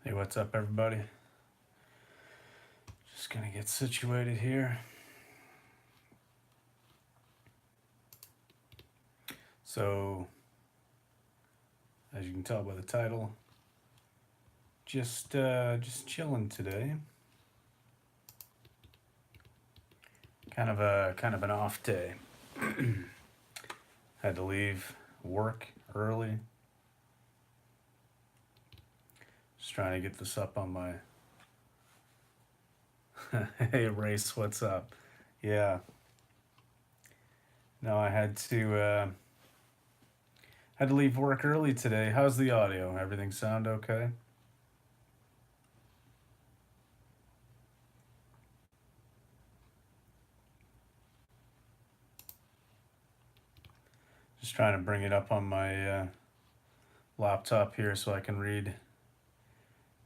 Hey, what's up, everybody? Just gonna get situated here. So, as you can tell by the title, just chilling today. Kind of an off day. Had to leave work early. Just trying to get this up on my. Hey, Race, what's up? Yeah. No, I had to leave work early today. How's the audio? Everything sound okay? Just trying to bring it up on my laptop here so I can read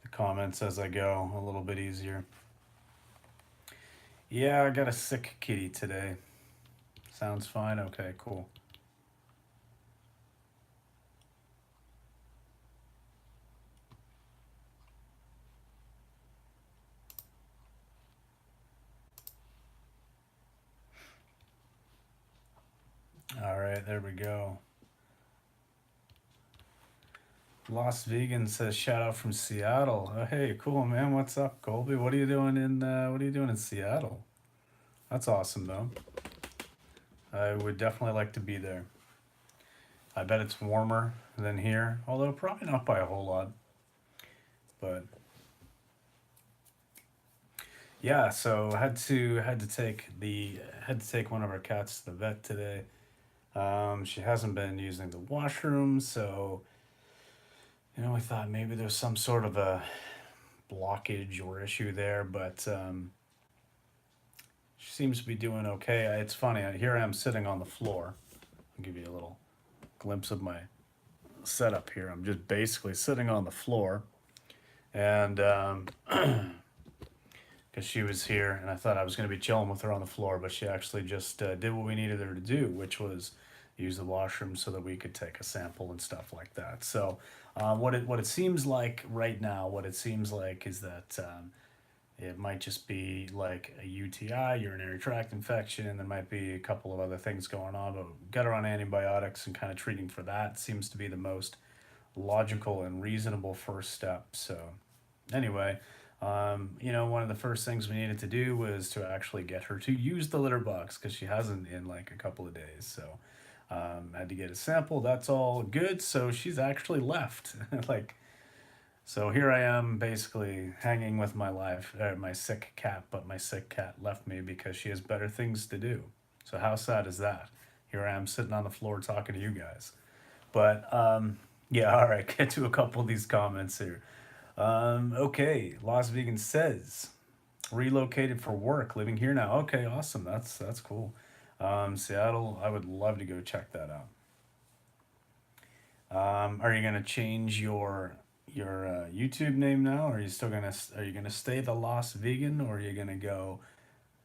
the comments as I go a little bit easier. Yeah, I got a sick kitty today. Sounds fine. Okay, cool. All right, there we go. Lost Vegan says shout out from Seattle. Oh, hey, cool man. What's up, Colby? What are you doing in Seattle? That's awesome though. I would definitely like to be there. I bet it's warmer than here, although probably not by a whole lot. But yeah, so had to take one of our cats to the vet today. She hasn't been using the washroom, so we thought maybe there's some sort of a blockage or issue there, but she seems to be doing okay. It's funny. Here I am sitting on the floor. I'll give you a little glimpse of my setup here. I'm just basically sitting on the floor, and because she was here, and I thought I was going to be chilling with her on the floor, but she actually just did what we needed her to do, which was use the washroom so that we could take a sample and stuff like that. So, what it seems like right now, what it seems like is that it might just be like a UTI, urinary tract infection. There might be a couple of other things going on, but got her on antibiotics and kind of treating for that seems to be the most logical and reasonable first step. So, anyway, one of the first things we needed to do was to actually get her to use the litter box because she hasn't in like a couple of days. So, had to get a sample. That's all good. So she's actually left. Like, so here I am basically hanging with my sick cat, but my sick cat left me because she has better things to do. So how sad is that? Here I am sitting on the floor talking to you guys. But yeah, all right, get to a couple of these comments here. Okay, Las Vegan says relocated for work, living here now. Okay, awesome. That's cool. Seattle, I would love to go check that out. Are you gonna change your YouTube name now? Or are you gonna stay the Lost Vegan, or are you gonna go?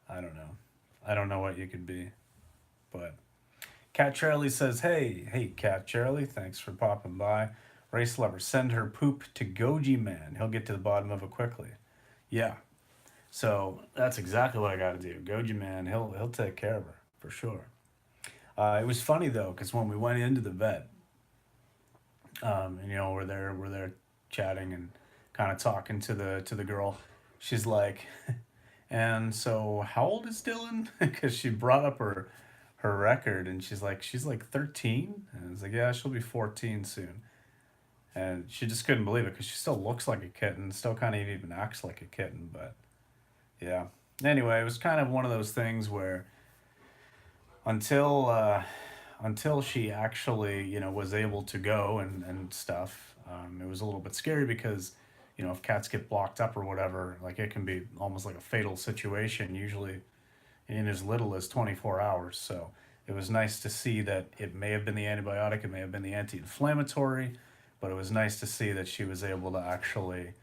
I don't know. I don't know what you could be, but Cat Charlie says, hey, Cat Charlie, thanks for popping by. Race lover, send her poop to Goji Man. He'll get to the bottom of it quickly. Yeah, so that's exactly what I got to do. Goji Man, he'll take care of her for sure. It was funny though, because when we went into the vet, and we're there chatting and kind of talking to the girl. She's like, and so how old is Dylan? Because she brought up her record, and she's like 13, and it's like, yeah, she'll be 14 soon. And she just couldn't believe it because she still looks like a kitten, still kind of even acts like a kitten. But yeah. Anyway, it was kind of one of those things where until until she actually was able to go and stuff, it was a little bit scary because if cats get blocked up or whatever, like it can be almost like a fatal situation, usually in as little as 24 hours. So it was nice to see that it may have been the antibiotic, it may have been the anti-inflammatory, but it was nice to see that she was able to actually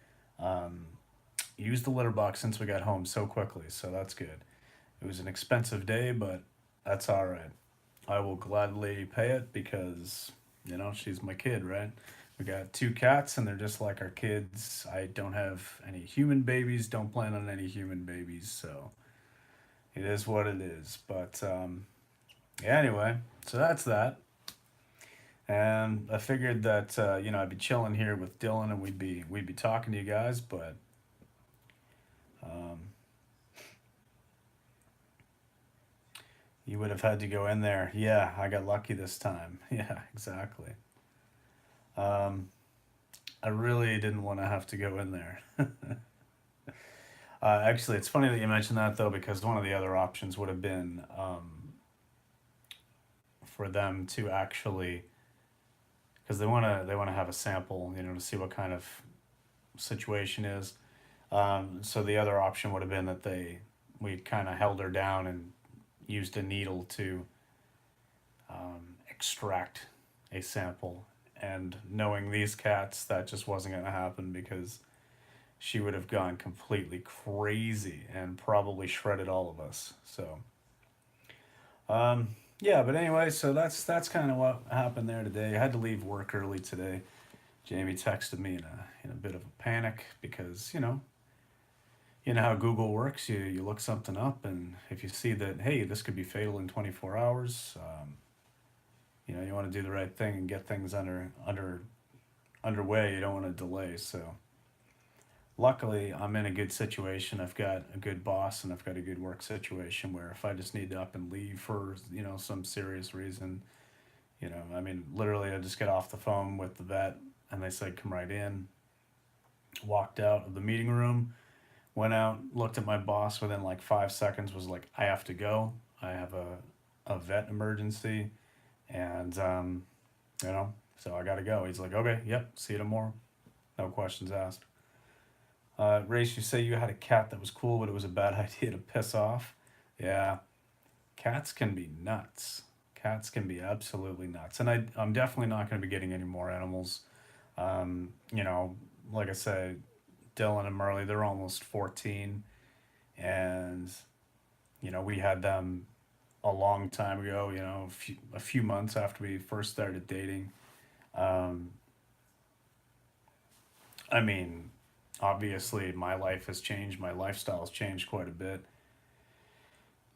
use the litter box since we got home so quickly. So that's good. It was an expensive day, but that's all right. I will gladly pay it because she's my kid, right? We got two cats, and they're just like our kids. I don't have any human babies. Don't plan on any human babies. So it is what it is. But yeah, anyway, so that's that. And I figured that I'd be chilling here with Dylan, and we'd be talking to you guys. But um, you would have had to go in there. Yeah, I got lucky this time. Yeah, exactly. Um, I really didn't want to have to go in there. Actually, it's funny that you mentioned that though, because one of the other options would have been for them to actually, because they want to have a sample, to see what kind of situation is. So the other option would have been that we kind of held her down and used a needle to extract a sample. And knowing these cats, that just wasn't going to happen because she would have gone completely crazy and probably shredded all of us. So, um, yeah, but anyway, so that's kind of what happened there today. I had to leave work early today. Jamie texted me in a bit of a panic because you know how Google works. You look something up, and if you see that, hey, this could be fatal in 24 hours, you want to do the right thing and get things underway. You don't want to delay. So luckily, I'm in a good situation. I've got a good boss, and I've got a good work situation where if I just need to up and leave for some serious reason, I mean, literally, I just get off the phone with the vet, and they said come right in. Walked out of the meeting room, went out, looked at my boss within like 5 seconds, was like, I have to go. I have a vet emergency. And, so I got to go. He's like, okay, yep, see you tomorrow. No questions asked. Race, you say you had a cat that was cool, but it was a bad idea to piss off. Yeah, cats can be nuts. Cats can be absolutely nuts. And I'm definitely not going to be getting any more animals. You know, like I said, Dylan and Marley, they're almost 14. And, we had them a long time ago, a few months after we first started dating. Um, I mean, obviously, my life has changed, my lifestyle has changed quite a bit.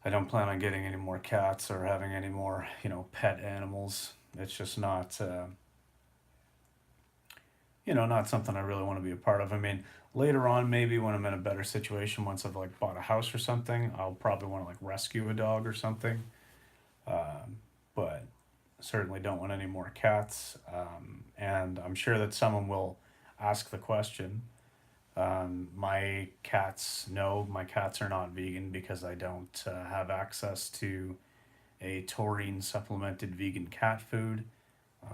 I don't plan on getting any more cats or having any more, pet animals. It's just not something I really want to be a part of. I mean, later on, maybe when I'm in a better situation, once I've like bought a house or something, I'll probably want to like rescue a dog or something. But certainly don't want any more cats. And I'm sure that someone will ask the question. My cats, no, my cats are not vegan because I don't have access to a taurine supplemented vegan cat food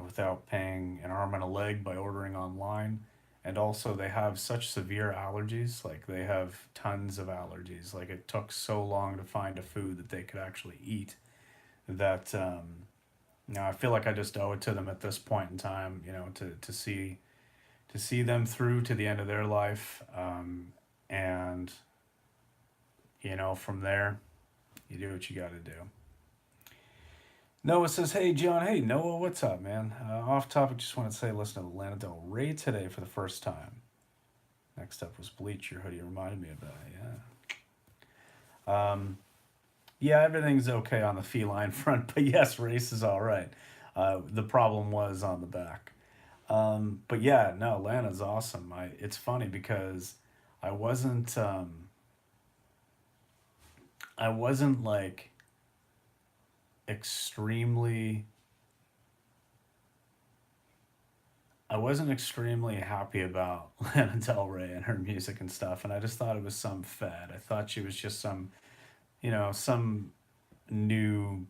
without paying an arm and a leg by ordering online. And also, they have such severe allergies. Like, they have tons of allergies. Like, it took so long to find a food that they could actually eat that I feel like I just owe it to them at this point in time, to see them through to the end of their life, and from there, you do what you got to do. Noah says, "Hey John, hey Noah, what's up, man? Off topic, just want to say, listen to Lana Del Rey today for the first time. Next up was Bleach. Your hoodie reminded me of that. Yeah, yeah, everything's okay on the feline front, but yes, race is all right. The problem was on the back. But yeah, no, Lana's awesome. It's funny because I wasn't um, I wasn't like extremely I wasn't extremely happy about Lana Del Rey and her music and stuff, and I just thought it was some fad. I thought she was just some new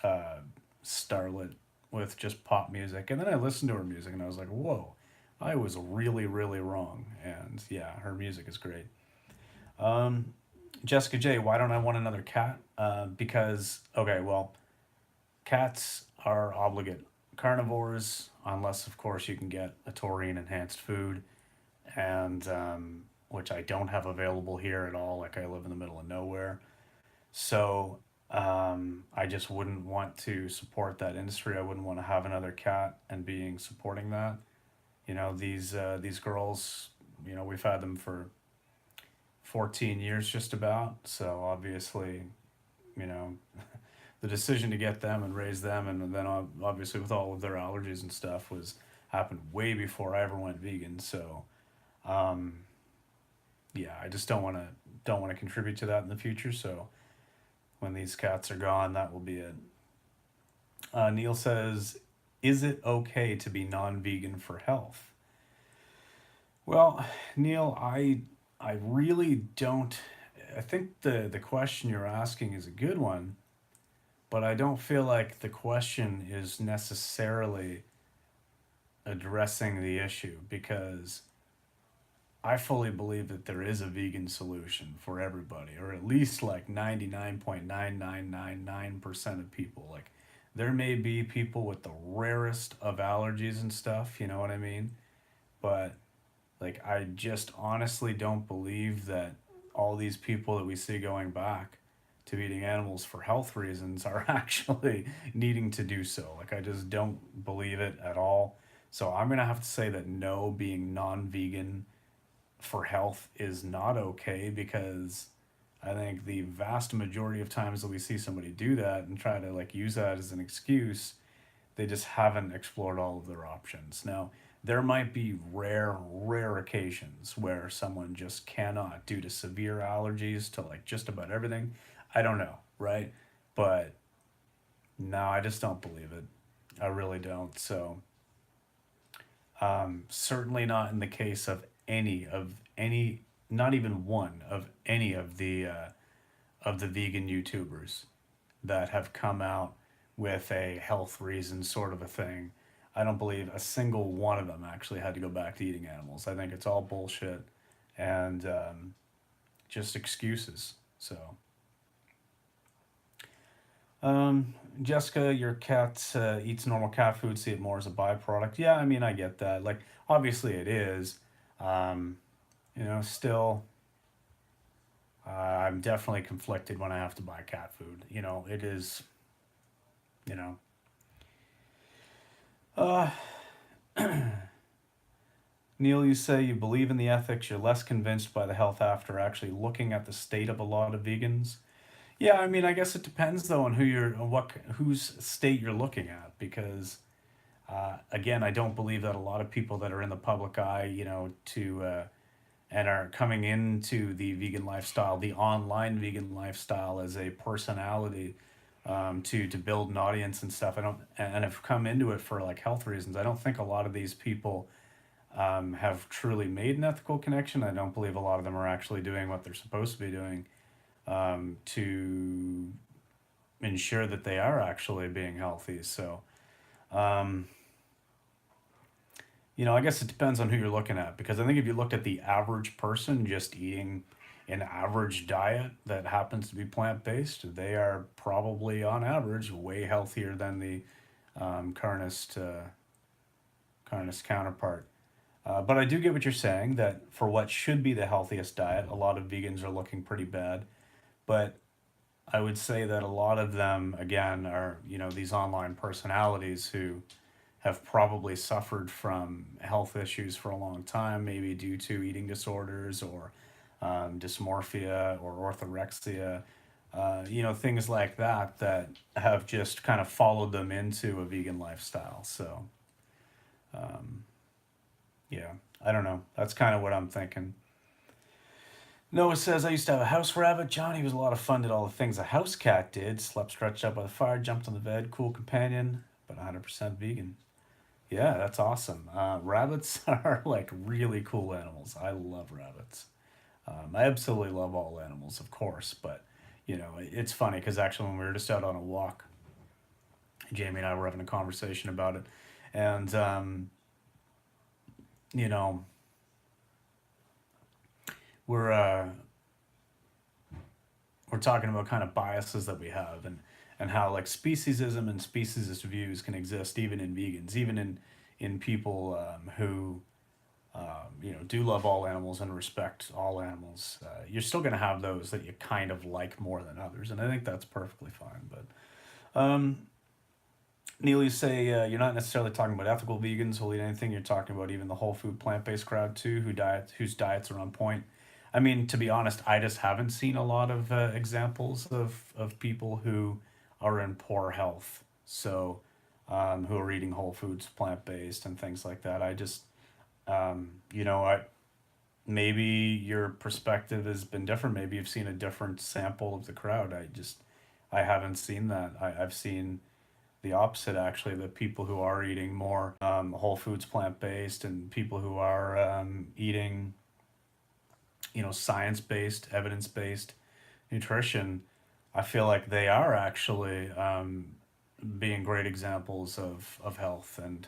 uh, starlet with just pop music. And then I listened to her music and I was like, whoa, I was really, really wrong. And yeah, her music is great. Um, Jessica J, why don't I want another cat? Because, okay, well, cats are obligate carnivores, unless, of course, you can get a taurine enhanced food, and which I don't have available here at all. Like, I live in the middle of nowhere. So I just wouldn't want to support that industry. I wouldn't want to have another cat and being supporting that. These girls, we've had them for 14 years just about. So obviously, you know, the decision to get them and raise them, and then obviously with all of their allergies and stuff, was happened way before I ever went vegan. So um, yeah, I just don't want to contribute to that in the future. So when these cats are gone, that will be it. Neil says, "Is it okay to be non-vegan for health?" Well, Neil, I really don't. I think the question you're asking is a good one, but I don't feel like the question is necessarily addressing the issue, because I fully believe that there is a vegan solution for everybody, or at least like 99.9999% of people. Like, there may be people with the rarest of allergies and stuff, you know what I mean? But like, I just honestly don't believe that all these people that we see going back to eating animals for health reasons are actually needing to do so. Like, I just don't believe it at all. So I'm gonna have to say that no, being non-vegan for health is not okay, because I think the vast majority of times that we see somebody do that and try to like use that as an excuse, they just haven't explored all of their options. Now, there might be rare occasions where someone just cannot, due to severe allergies to like just about everything. I don't know, right? But no, I just don't believe it. I really don't. So, certainly not in the case of any, not even one of any of the vegan YouTubers that have come out with a health reason sort of a thing. I don't believe a single one of them actually had to go back to eating animals. I think it's all bullshit and just excuses. So, um, Jessica, your cat eats normal cat food. See it more as a byproduct. Yeah, I mean, I get that. Like, obviously, it is. Um, still, I'm definitely conflicted when I have to buy cat food. It is. You know, uh, Neil, you say you believe in the ethics. You're less convinced by the health after actually looking at the state of a lot of vegans. Yeah, I mean, I guess it depends though on whose state you're looking at, because again, I don't believe that a lot of people that are in the public eye, to and are coming into the vegan lifestyle, the online vegan lifestyle, as a personality, to build an audience and stuff. I don't, and have come into it for like health reasons. I don't think a lot of these people have truly made an ethical connection. I don't believe a lot of them are actually doing what they're supposed to be doing to ensure that they are actually being healthy. So, um, I guess it depends on who you're looking at, because I think if you look at the average person just eating an average diet that happens to be plant based, they are probably on average way healthier than the carnist counterpart. But I do get what you're saying, that for what should be the healthiest diet, a lot of vegans are looking pretty bad. But I would say that a lot of them, again, are, these online personalities who have probably suffered from health issues for a long time, maybe due to eating disorders or dysmorphia or orthorexia, things like that, that have just kind of followed them into a vegan lifestyle. So, yeah, I don't know. That's kind of what I'm thinking. Noah says, I used to have a house rabbit. Johnny was a lot of fun, did all the things a house cat did. Slept stretched out by the fire, jumped on the bed, cool companion, but 100% vegan. Yeah, that's awesome. Rabbits are like really cool animals. I love rabbits. I absolutely love all animals, of course, but it's funny because actually, when we were just out on a walk, Jamie and I were having a conversation about it, and you know, we're we're talking about kind of biases that we have, and how like speciesism and speciesist views can exist even in vegans, even in people who do love all animals and respect all animals, you're still going to have those that you kind of like more than others, and I think that's perfectly fine. But Neil, you say you're not necessarily talking about ethical vegans who'll eat anything. You're talking about even the whole food plant based crowd too, whose diets are on point. I mean, to be honest, I just haven't seen a lot of examples of people who are in poor health, so who are eating whole foods, plant based, and things like that. I just, I maybe your perspective has been different. Maybe you've seen a different sample of the crowd. I haven't seen that. I've seen the opposite actually, the people who are eating more whole foods, plant based, and people who are eating science based, evidence based nutrition. I feel like they are actually being great examples of health and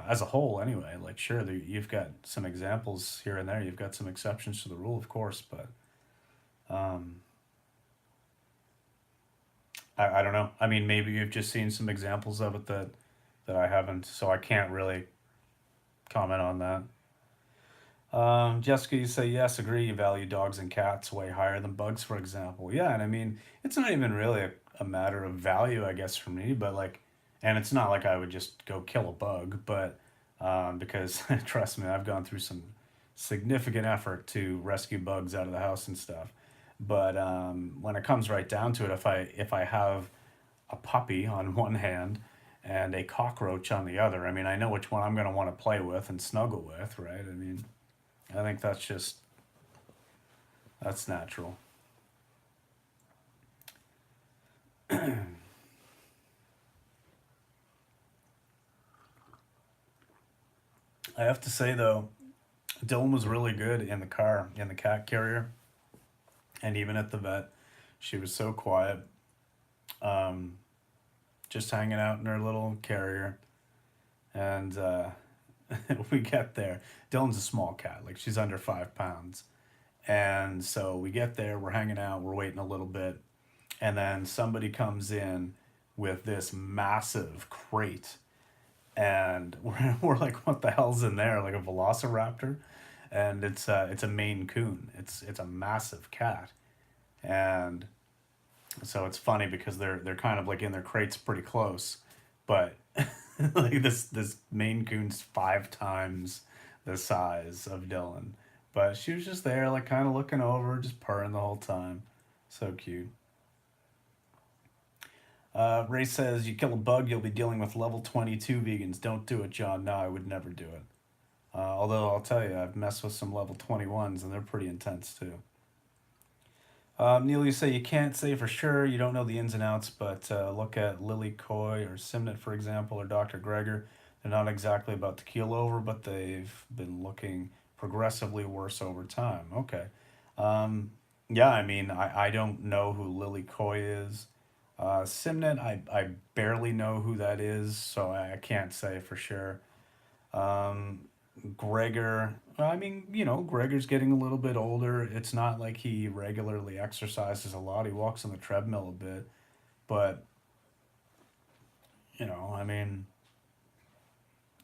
as a whole anyway. Like sure, you've got some examples here and there, you've got some exceptions to the rule of course, but um, I don't know. I mean, maybe you've just seen some examples of it that I haven't, so I can't really comment on that. Jessica, you say yes, agree. You value dogs and cats way higher than bugs, for example. Yeah, and I mean, it's not even really a matter of value, I guess, for me. But like, and it's not like I would just go kill a bug, but because trust me, I've gone through some significant effort to rescue bugs out of the house and stuff. But when it comes right down to it, if I have a puppy on one hand and a cockroach on the other, I mean, I know which one I'm going to want to play with and snuggle with, right? I mean, I think that's natural. I have to say though, Dylan was really good in the car, in the cat carrier, and even at the vet. She was so quiet, um, just hanging out in her little carrier. And we get there. Dylan's a small cat, like she's under 5 pounds. And so we get there, we're hanging out, we're waiting a little bit, and then somebody comes in with this massive crate, and we're like, what the hell's in there? Like a velociraptor, and it's a Maine Coon. It's a massive cat, and so it's funny because they're kind of like in their crates pretty close, but like this Maine Coon's 5 times the size of Dylan, but she was just there, like kind of looking over, just purring the whole time. So cute. Ray says, "You kill a bug, you'll be dealing with level 22 vegans. Don't do it, John. No, I would never do it. Although I'll tell you, I've messed with some level 21s and they're pretty intense too." Neil, you say you can't say for sure. You don't know the ins and outs, but look at Lily Coy or Simnett, for example, or Dr. Greger. They're not exactly about to keel over, but they've been looking progressively worse over time. Okay. Um, yeah, I mean, I don't know who Lily Coy is. Simnett, I barely know who that is, so I can't say for sure. Um, Gregor, I mean, Gregor's getting a little bit older. It's not like he regularly exercises a lot. He walks on the treadmill a bit, but I mean,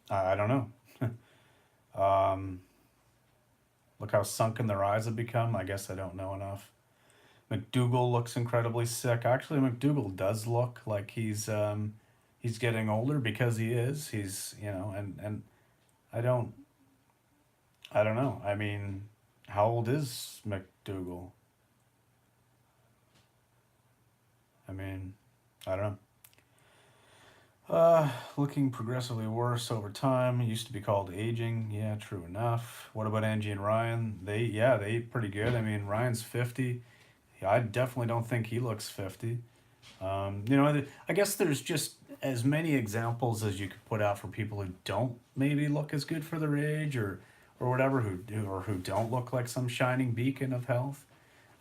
I don't know. Um, Look how sunken their eyes have become. I guess I don't know enough. McDougal looks incredibly sick. Actually, McDougal does look like he's getting older because he is. He's and I don't I don't know. I mean, how old is McDougal? I mean, I don't know. Looking progressively worse over time. It used to be called aging. Yeah, true enough. What about Angie and Ryan? They eat pretty good. I mean, Ryan's 50. Yeah, I definitely don't think he looks 50. I guess there's just as many examples as you could put out for people who don't maybe look as good for their age or whatever, who don't look like some shining beacon of health.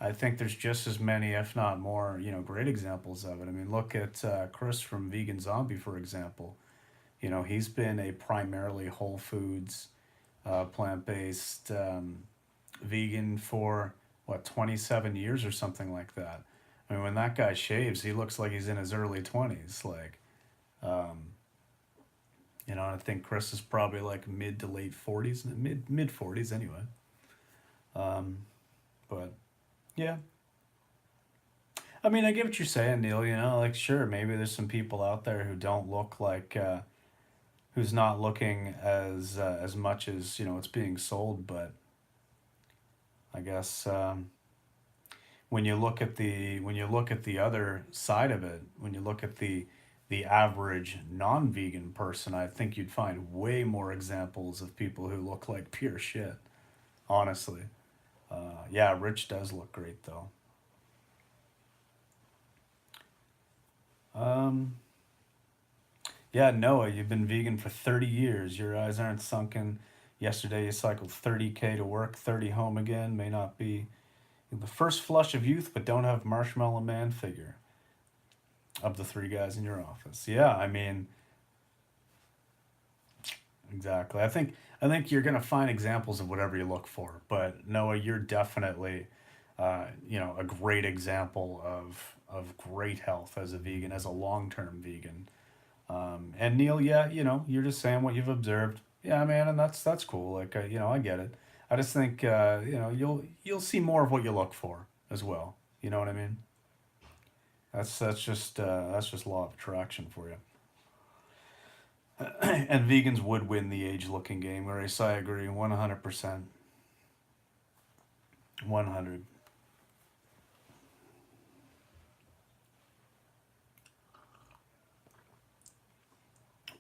I think there's just as many, if not more, great examples of it. I mean, look at Chris from Vegan Zombie, for example. He's been a primarily whole foods, plant based vegan for what 27 years or something like that. I mean, when that guy shaves, he looks like he's in his early 20s. Like, um, You know, I think Chris is probably like mid to late 40s, mid 40s anyway. Um, but yeah, I mean, I get what you're saying, Neil. You know, like sure, maybe there's some people out there who don't look like, who's not looking as much as you know it's being sold. But I guess when you look at the other side of it, when you look at the average non-vegan person, I think you'd find way more examples of people who look like pure shit. Honestly, yeah, Rich does look great though. Um, yeah, Noah, you've been vegan for 30 years. Your eyes aren't sunken. Yesterday you cycled 30K to work, 30 home again. May not be the first flush of youth, but don't have Marshmallow Man figure of the three guys in your office. Yeah, I mean, exactly. I think you're gonna find examples of whatever you look for. But Noah, you're definitely, you know, a great example of great health as a vegan, as a long term vegan. And Neil, yeah, you know, you're just saying what you've observed. Yeah, man, and that's cool. Like, you know, I get it. I just think, you know, you'll see more of what you look for as well. You know what I mean? That's just law of attraction for you. And vegans would win the age looking game race. I agree, 100%. 100.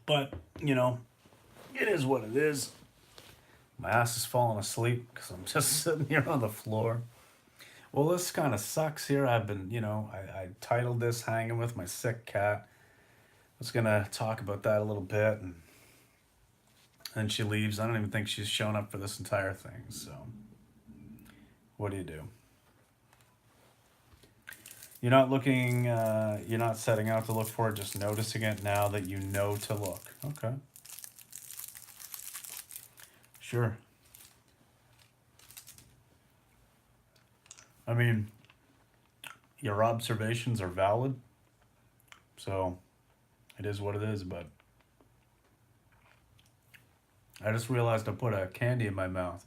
But you know, it is what it is. My ass is falling asleep because I'm just sitting here on the floor. Well, this kind of sucks here. I've been, you know, I titled this Hanging with My Sick Cat. I was going to talk about that a little bit. And then she leaves. I don't even think she's shown up for this entire thing. So, what do you do? You're not setting out to look for it, just noticing it now that you know to look. Okay, sure. I mean, your observations are valid. So, it is what it is. But I just realized I put a candy in my mouth.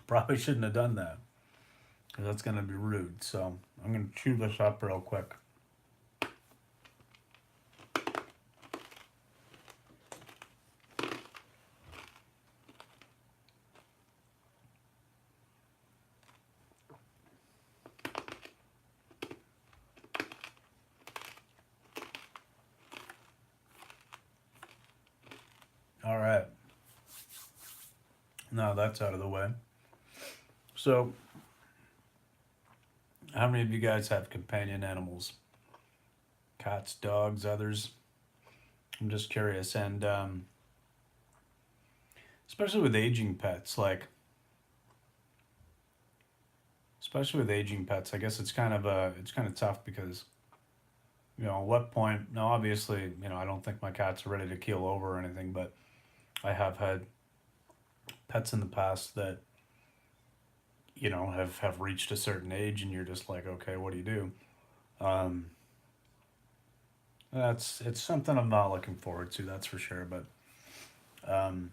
Probably shouldn't have done that because that's going to be rude. So I'm going to chew this up real quick. All right. Now that's out of the way. So, how many of you guys have companion animals? Cats, dogs, others? I'm just curious. And especially with aging pets, like, especially with aging pets, I guess it's kind of tough because you know, at what point? Now, obviously, you know, I don't think my cats are ready to keel over or anything, but I have had pets in the past that you know have reached a certain age, and you're just like, okay, what do you do? Um, that's it's something I'm not looking forward to, that's for sure. But um,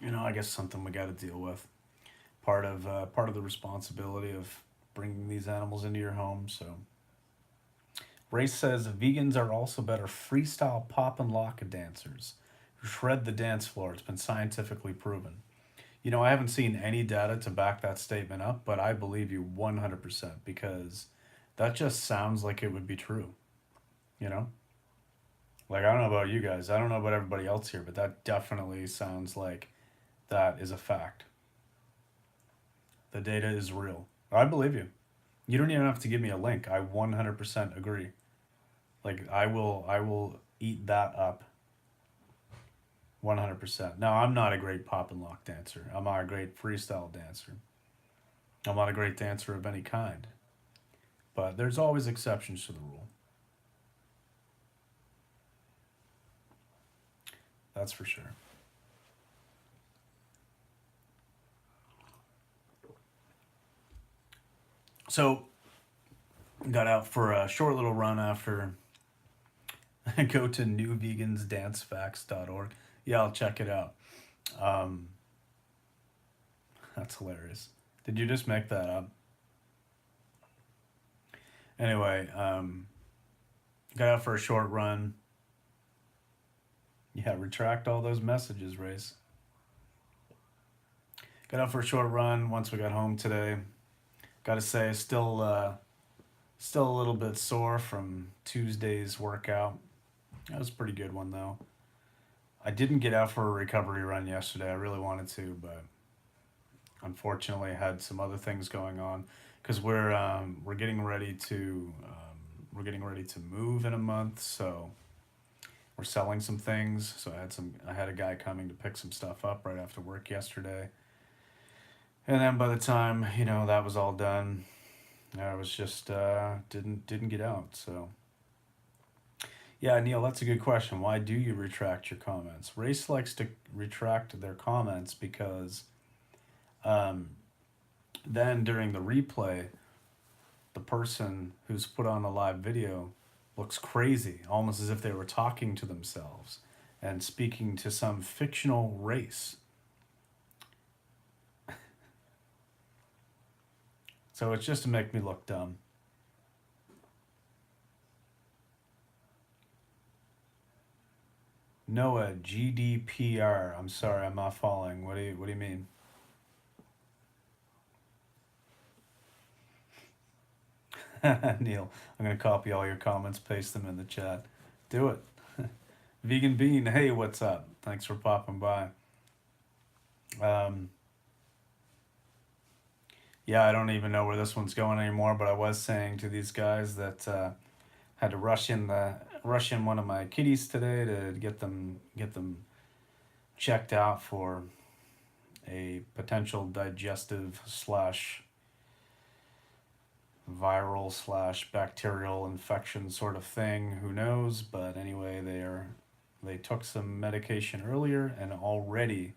you know, I guess something we got to deal with. Part of the responsibility of bringing these animals into your home. So, Race says vegans are also better freestyle pop and lock dancers who shred the dance floor. It's been scientifically proven. You know, I haven't seen any data to back that statement up, but I believe you 100% because that just sounds like it would be true, you know? Like, I don't know about you guys, I don't know about everybody else here, but that definitely sounds like that is a fact. The data is real. I believe you. You don't even have to give me a link. I 100% agree. Like, I will eat that up 100%. Now, I'm not a great pop and lock dancer. I'm not a great freestyle dancer. I'm not a great dancer of any kind. But there's always exceptions to the rule. That's for sure. So, got out for a short little run after Go to newvegansdancefacts.org. Yeah, I'll check it out. Um, that's hilarious. Did you just make that up? Anyway, got out for a short run. Yeah, retract all those messages, Race. Got out for a short run once we got home today. Got to say, still a little bit sore from Tuesday's workout. That was a pretty good one though. I didn't get out for a recovery run yesterday. I really wanted to, but unfortunately I had some other things going on because we're getting ready to move in a month, so we're selling some things. So I had a guy coming to pick some stuff up right after work yesterday, and then by the time that was all done, I was just didn't get out. So yeah, Neil, that's a good question. Why do you retract your comments? Race likes to retract their comments because um, then during the replay, the person who's put on the live video looks crazy, almost as if they were talking to themselves and speaking to some fictional race. So it's just to make me look dumb. Noah, GDPR. I'm sorry, I'm not following. What do you mean? Neil, I'm gonna copy all your comments, paste them in the chat. Do it. Vegan Bean, hey, what's up? Thanks for popping by. Yeah, I don't even know where this one's going anymore, but I was saying to these guys that had to rush in one of my kitties today to get them checked out for a potential digestive slash viral slash bacterial infection sort of thing. Who knows? But anyway, they took some medication earlier and already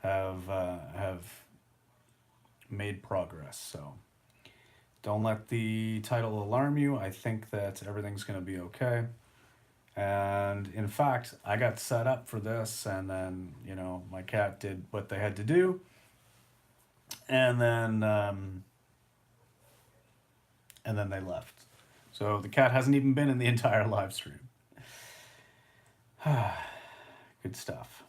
have made progress. So don't let the title alarm you. I think that everything's going to be okay. And in fact, I got set up for this, and then my cat did what they had to do, and then they left. So the cat hasn't even been in the entire live stream. Good stuff.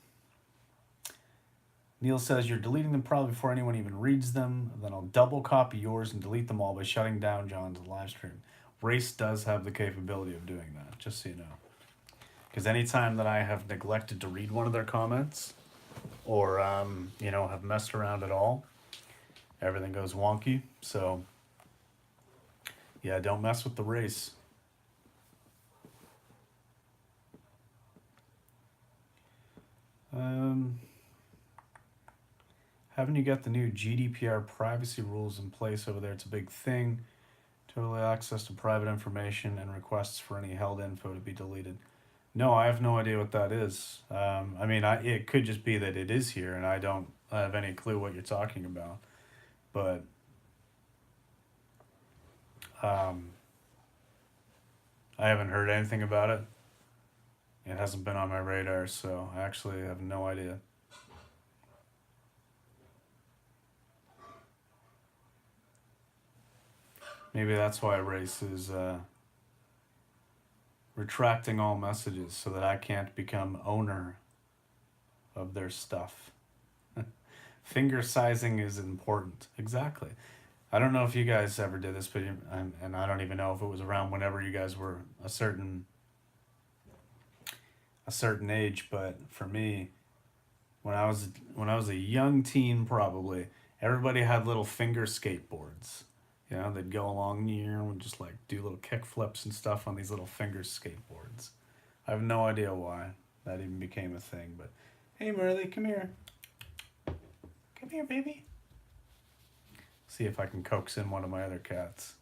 Neil says you're deleting them probably before anyone even reads them. Then I'll double copy yours and delete them all by shutting down John's live stream. Race does have the capability of doing that, just so you know. Because anytime that I have neglected to read one of their comments, or have messed around at all, everything goes wonky. So yeah, don't mess with the Race. Haven't you got the new GDPR privacy rules in place over there? It's a big thing. Total access to private information and requests for any held info to be deleted. No, I have no idea what that is. It could just be that it is here and I don't have any clue what you're talking about. But I haven't heard anything about it. It hasn't been on my radar, so I actually have no idea. Maybe that's why Race is retracting all messages so that I can't become owner of their stuff. Finger sizing is important. Exactly. I don't know if you guys ever did this, but and I don't even know if it was around whenever you guys were a certain age, but for me, when I was a young teen, probably everybody had little finger skateboards. They'd go along here and just like do little kick flips and stuff on these little finger skateboards. I have no idea why that even became a thing, but hey, Marley, come here. Come here, baby. See if I can coax in one of my other cats.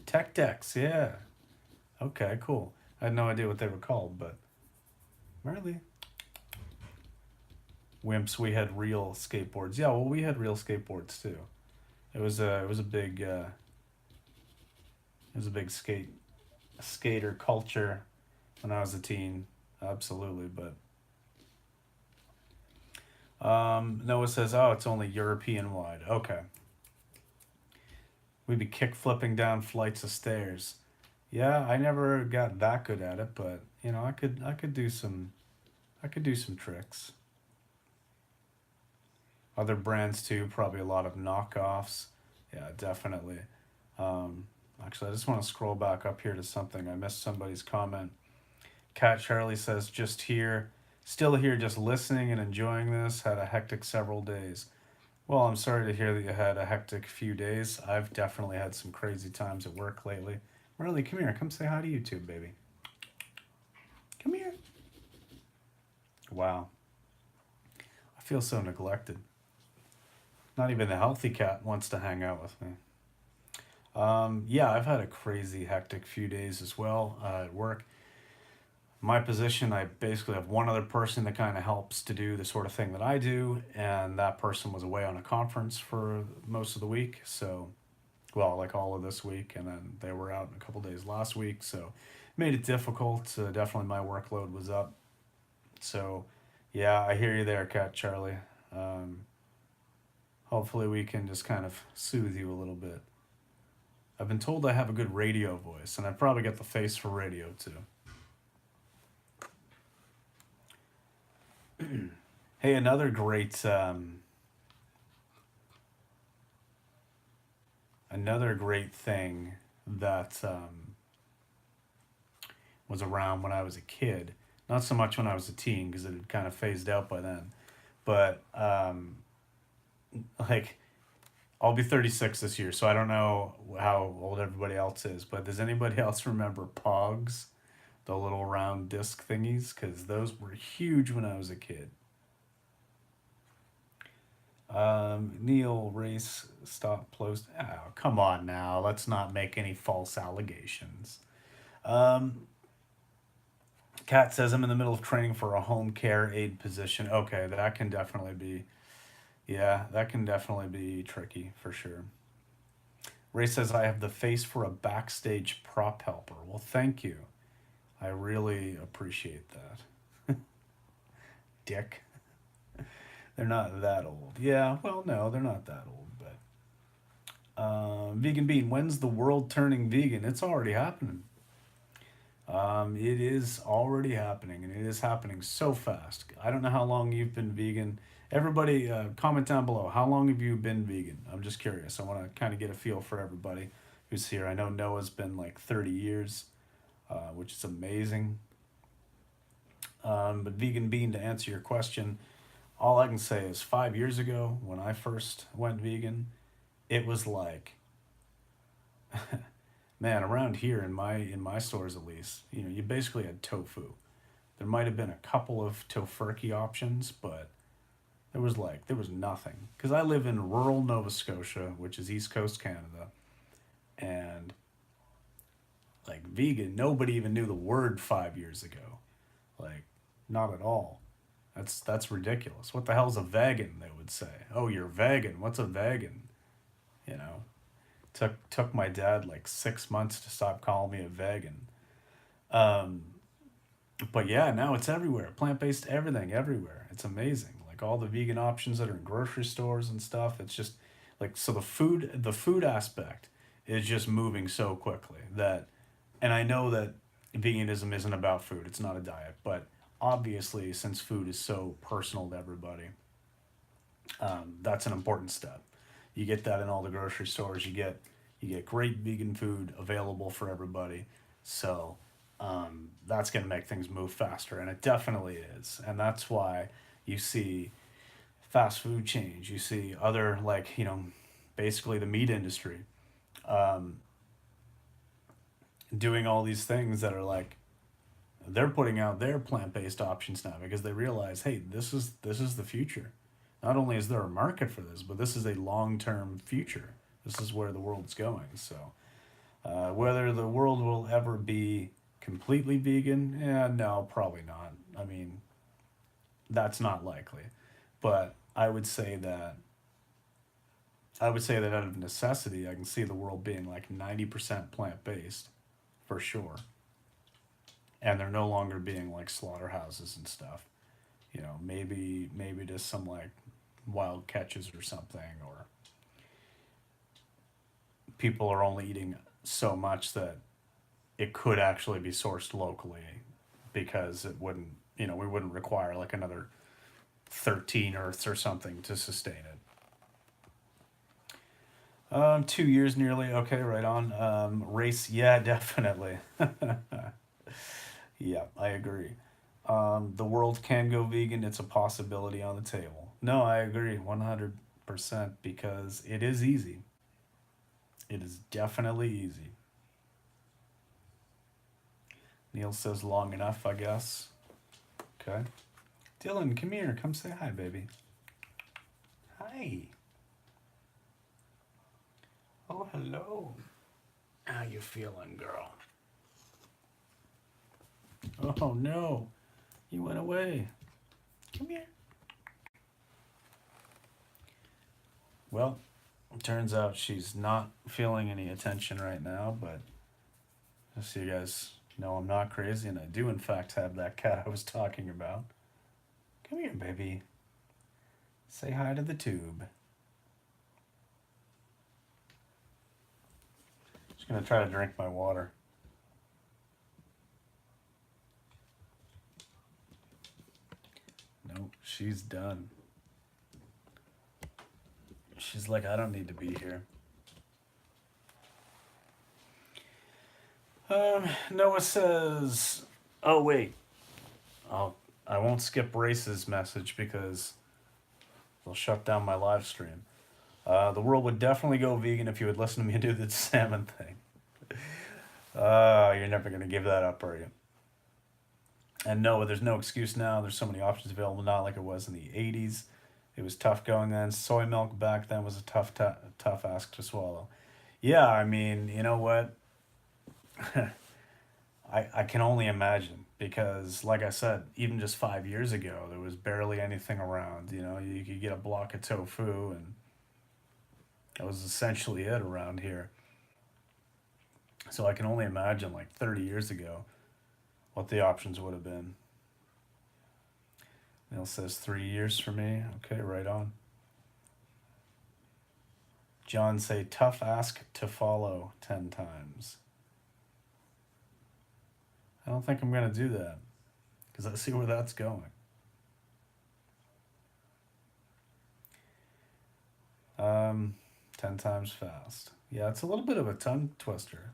Tech decks, yeah. Okay, cool. I had no idea what they were called, but Marley. Wimps, we had real skateboards. Yeah, well, we had real skateboards too. It was a big skate skater culture when I was a teen. Absolutely, but Noah says, "Oh, it's only European wide." Okay, we'd be kick flipping down flights of stairs. Yeah, I never got that good at it, but you know, I could do some tricks. Other brands too, probably a lot of knockoffs. Yeah, definitely. Um, Actually, I just want to scroll back up here to something. I missed somebody's comment. Cat Charlie says, just here, still here, just listening and enjoying this. Had a hectic several days. Well, I'm sorry to hear that you had a hectic few days. I've definitely had some crazy times at work lately. Marley, come here. Come say hi to YouTube, baby. Come here. Wow. I feel so neglected. Not even the healthy cat wants to hang out with me. Yeah, I've had a crazy, hectic few days as well at work. My position, I basically have one other person that kind of helps to do the sort of thing that I do, and that person was away on a conference for most of the week. So, well, like all of this week, and then they were out in a couple days last week. So, it made it difficult. Definitely, my workload was up. So, yeah, I hear you there, Cat Charlie. Um, Hopefully, we can just kind of soothe you a little bit. I've been told I have a good radio voice, and I probably got the face for radio too. Hey, another great thing that was around when I was a kid. Not so much when I was a teen because it had kind of phased out by then. But like I'll be 36 this year, so I don't know how old everybody else is. But does anybody else remember Pogs, the little round disc thingies? Because those were huge when I was a kid. Neil Race stop post. Oh, come on now. Let's not make any false allegations. Um, Kat says I'm in the middle of training for a home care aide position. Okay, that can definitely be. Yeah, that can definitely be tricky for sure. Ray says I have the face for a backstage prop helper. Well, thank you. I really appreciate that. Dick. They're not that old. Yeah, well, no, they're not that old, but Vegan Bean, when's the world turning vegan? It's already happening. It is already happening, and it is happening so fast. I don't know how long you've been vegan. Everybody, comment down below. How long have you been vegan? I'm just curious. I want to kind of get a feel for everybody who's here. I know Noah's been like 30 years, which is amazing. But Vegan Bean, to answer your question, all I can say is 5 years ago when I first went vegan, it was like, man, around here in my stores at least, you know, you basically had tofu. There might have been a couple of tofurkey options, but there was nothing. Because I live in rural Nova Scotia, which is East Coast Canada, and like vegan, nobody even knew the word 5 years ago. Like, not at all. That's ridiculous. What the hell's a vegan? They would say. Oh, you're vegan. What's a vegan? You know, took my dad like 6 months to stop calling me a vegan. Um, but yeah, now it's everywhere. Plant based everything everywhere. It's amazing. Like all the vegan options that are in grocery stores and stuff. It's just like so the food aspect is just moving so quickly that, and I know that veganism isn't about food. It's not a diet, but obviously since food is so personal to everybody, that's an important step. You get that in all the grocery stores. You get great vegan food available for everybody. So that's going to make things move faster, and it definitely is. And that's why you see fast food change. You see other like basically the meat industry doing all these things that are like they're putting out their plant-based options now because they realize, hey, this is the future. Not only is there a market for this, but this is a long-term future. This is where the world's going. So whether the world will ever be completely vegan, yeah, no, probably not. I mean, that's not likely. But I would say that out of necessity, I can see the world being like 90% plant-based for sure. and they're no longer being like slaughterhouses and stuff. You know, maybe just some like wild catches or something, or people are only eating so much that it could actually be sourced locally because it wouldn't, you know, we wouldn't require like another 13 Earths or something to sustain it. 2 years nearly. Okay, right on. Race, yeah, definitely. Yeah, I agree. The world can go vegan. It's a possibility on the table. No, I agree 100% because it is easy. It is definitely easy. Neil says long enough, I guess. Okay. Dylan, come here. Come say hi, baby. Hi. Oh, hello. How you feeling, girl? Oh, no. You went away. Come here. Well, it turns out she's not feeling any attention right now, but just so you guys know, I'm not crazy, and I do, in fact, have that cat I was talking about. Come here, baby. Say hi to the tube. Just gonna try to drink my water. Nope, she's done. She's like, I don't need to be here. Noah says, oh, wait. I won't skip Race's message because they'll shut down my live stream. The world would definitely go vegan if you would listen to me do the salmon thing. You're never going to give that up, are you? And no, there's no excuse now. There's so many options available, not like it was in the 80s. It was tough going then. Soy milk back then was a tough ask to swallow. Yeah, I mean, you know what? I can only imagine because, like I said, even just 5 years ago, there was barely anything around. You know, you could get a block of tofu, and that was essentially it around here. So I can only imagine, like 30 years ago, what the options would have been. Neil says 3 years for me. Okay, right on. John say tough ask to follow 10 times. I don't think I'm gonna do that because I see where that's going. 10 times fast. Yeah, it's a little bit of a tongue twister.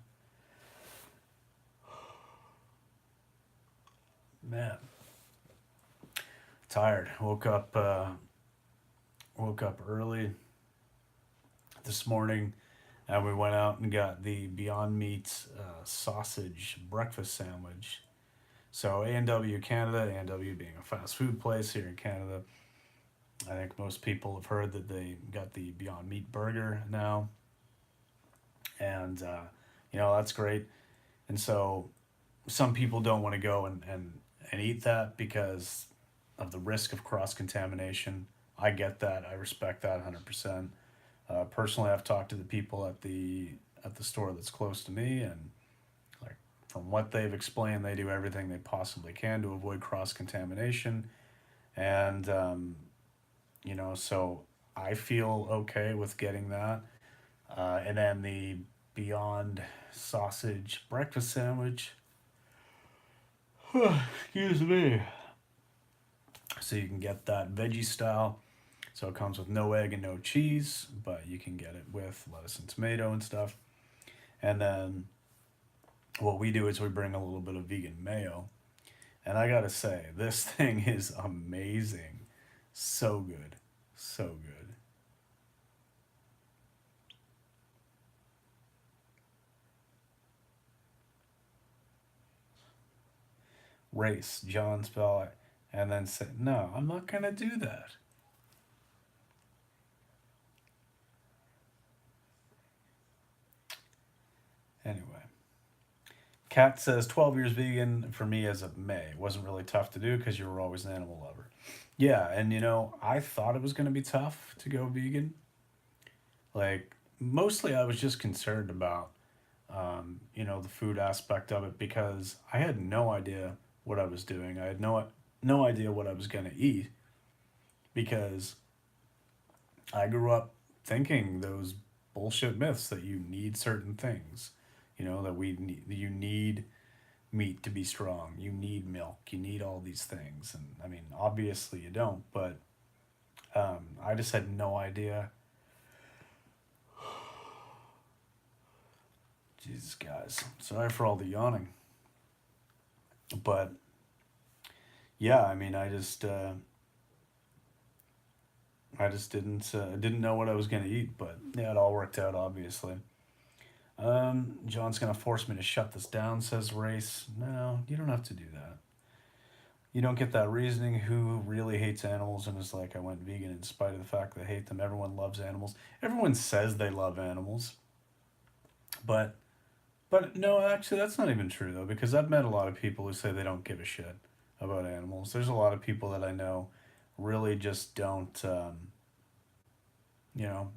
Man, tired. Woke up early this morning, and we went out and got the Beyond Meat sausage breakfast sandwich. So A&W Canada, A&W being a fast food place here in Canada, I think most people have heard that they got the Beyond Meat burger now, and you know that's great. And so some people don't want to go and eat that because of the risk of cross contamination. I get that. I respect that 100%. Personally, I've talked to the people at the store that's close to me, and like from what they've explained, they do everything they possibly can to avoid cross contamination. And you know, so I feel okay with getting that. And then the Beyond sausage breakfast sandwich. Excuse me. So you can get that veggie style. So it comes with no egg and no cheese, but you can get it with lettuce and tomato and stuff. And then what we do is we bring a little bit of vegan mayo. And I gotta say, this thing is amazing. So good. So good. Race, John spell it, and then say, no, I'm not gonna do that. Anyway, Kat says 12 years vegan for me as of May. It wasn't really tough to do because you were always an animal lover. Yeah, and you know, I thought it was going to be tough to go vegan. Like, mostly I was just concerned about the food aspect of it because I had no idea what I was doing. I had no idea what I was gonna eat because I grew up thinking those bullshit myths that you need certain things. You need meat to be strong. You need milk. You need all these things. And I mean, obviously you don't, but I just had no idea. Jesus, guys. Sorry for all the yawning. But yeah, I mean, I just didn't know what I was gonna eat, but yeah, it all worked out obviously. John's gonna force me to shut this down, says Race. No, you don't have to do that. You don't get that reasoning. Who really hates animals and is like, I went vegan in spite of the fact that I hate them. Everyone loves animals. Everyone says they love animals, but no, actually, that's not even true though, because I've met a lot of people who say they don't give a shit about animals. There's a lot of people that I know really just don't,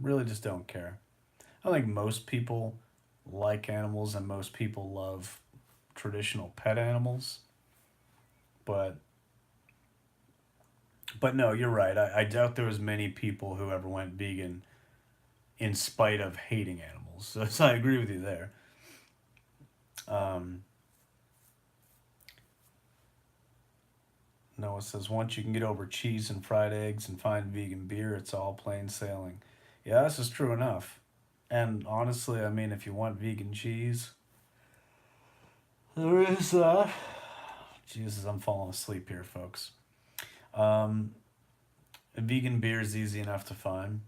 really just don't care. I think most people like animals and most people love traditional pet animals, but no, you're right. I doubt there was many people who ever went vegan in spite of hating animals. So I agree with you there. Um, Noah says once you can get over cheese and fried eggs and find vegan beer, it's all plain sailing. Yeah, this is true enough. And honestly, I mean, if you want vegan cheese, there is. Jesus, I'm falling asleep here, folks. Um, Vegan beer is easy enough to find.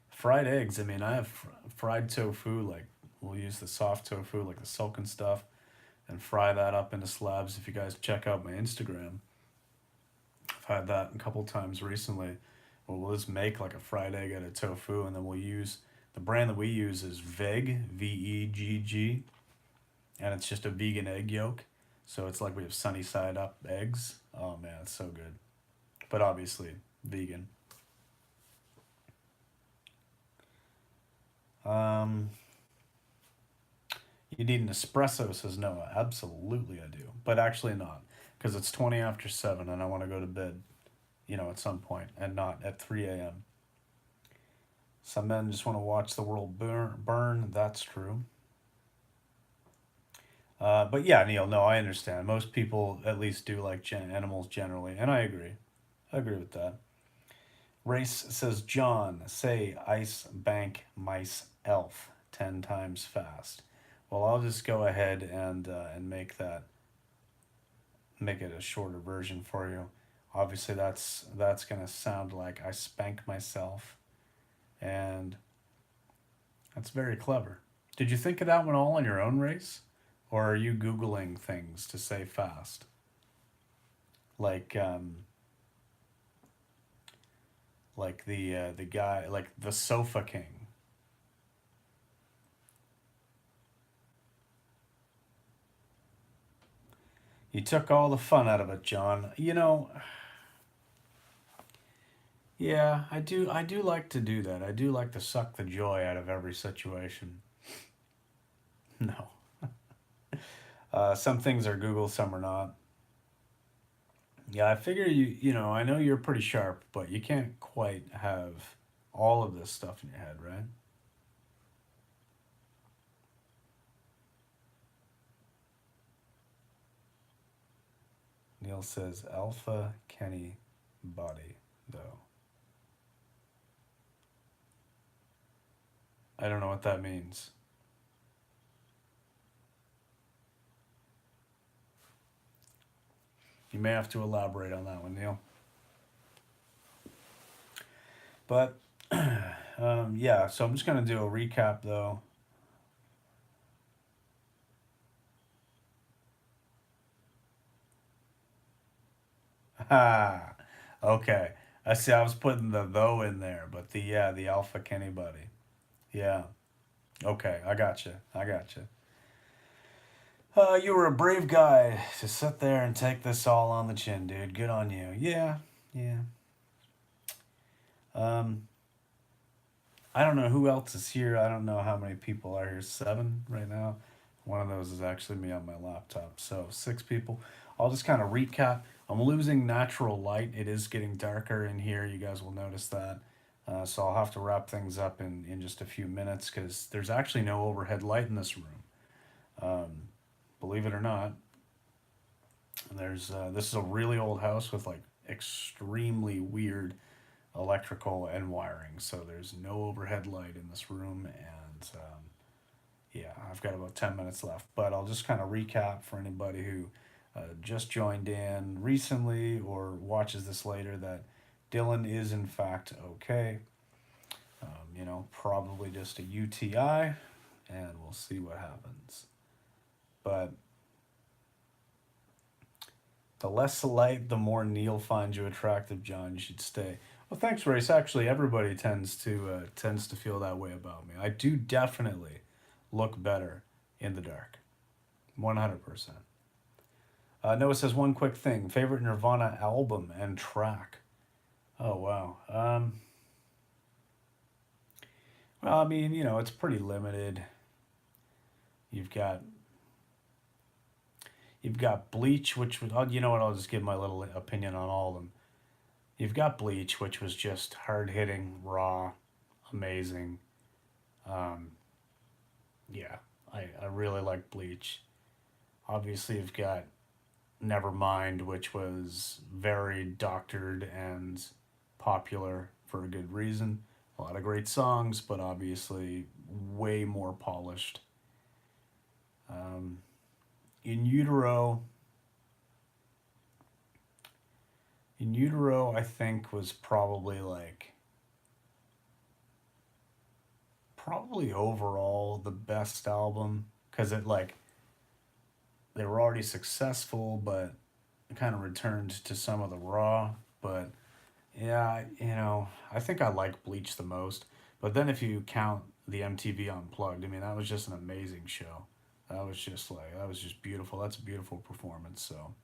Fried eggs. I mean, I have fried tofu. Like we'll use the soft tofu, like the silken stuff, and fry that up into slabs. If you guys check out my Instagram, I've had that a couple times recently. We'll just make like a fried egg out of tofu, and then we'll use the brand that we use is Veg, VEGG, and it's just a vegan egg yolk. So it's like we have sunny side up eggs. Oh man, it's so good. But obviously vegan. Um, you need an espresso, says Noah. Absolutely, I do. But actually, not. Because it's 20 after 7 and I want to go to bed, at some point and not at 3 a.m. Some men just want to watch the world burn. That's true. But yeah, Neil, no, I understand. Most people at least do like animals generally, and I agree. I agree with that. Race says, John, say ice bank mice elf 10 times fast. Well, I'll just go ahead and make it a shorter version for you. Obviously, that's gonna sound like I spank myself, and that's very clever. Did you think of that one all on your own, Race, or are you googling things to say fast? Like the guy like the Sofa King. You took all the fun out of it, John. Yeah, I do like to do that. I do like to suck the joy out of every situation. No. Some things are Google, some are not. Yeah, I figure I know you're pretty sharp, but you can't quite have all of this stuff in your head, right? Neil says Alpha Kenny body, though. I don't know what that means. You may have to elaborate on that one, Neil. But yeah, so I'm just gonna do a recap though. Ha. Okay. I see. I was putting the though in there, but the Alpha Kenny buddy. Yeah. Okay. I got you. I got you. You were a brave guy to sit there and take this all on the chin, dude. Good on you. Yeah. Yeah. Um, I don't know who else is here. I don't know how many people are here. 7 right now. One of those is actually me on my laptop. So 6 people. I'll just kind of recap. I'm losing natural light. It is getting darker in here. You guys will notice that. So I'll have to wrap things up in just a few minutes because there's actually no overhead light in this room. Believe it or not, there's this is a really old house with like extremely weird electrical and wiring. So there's no overhead light in this room, and yeah, I've got about 10 minutes left. But I'll just kind of recap for anybody who just joined in recently or watches this later that Dylan is in fact okay. Probably just a UTI, and we'll see what happens. But the less light, the more Neil finds you attractive, John. You should stay. Well, thanks, Race. Actually, everybody tends to feel that way about me. I do definitely look better in the dark, 100%. Noah says one quick thing: favorite Nirvana album and track. Oh wow. Well, I mean, it's pretty limited. You've got you've got Bleach, which was, you know what? I'll just give my little opinion on all of them. You've got Bleach, which was just hard hitting, raw, amazing. Um, yeah, I really like Bleach. Obviously, you've got Nevermind, which was very doctored and popular for a good reason. A lot of great songs, but obviously way more polished. Um, in utero, I think was probably overall the best album because it like they were already successful, but it kind of returned to some of the raw. But yeah, I think I like Bleach the most. But then if you count the MTV Unplugged, I mean, that was just an amazing show. That was just beautiful. That's a beautiful performance. So,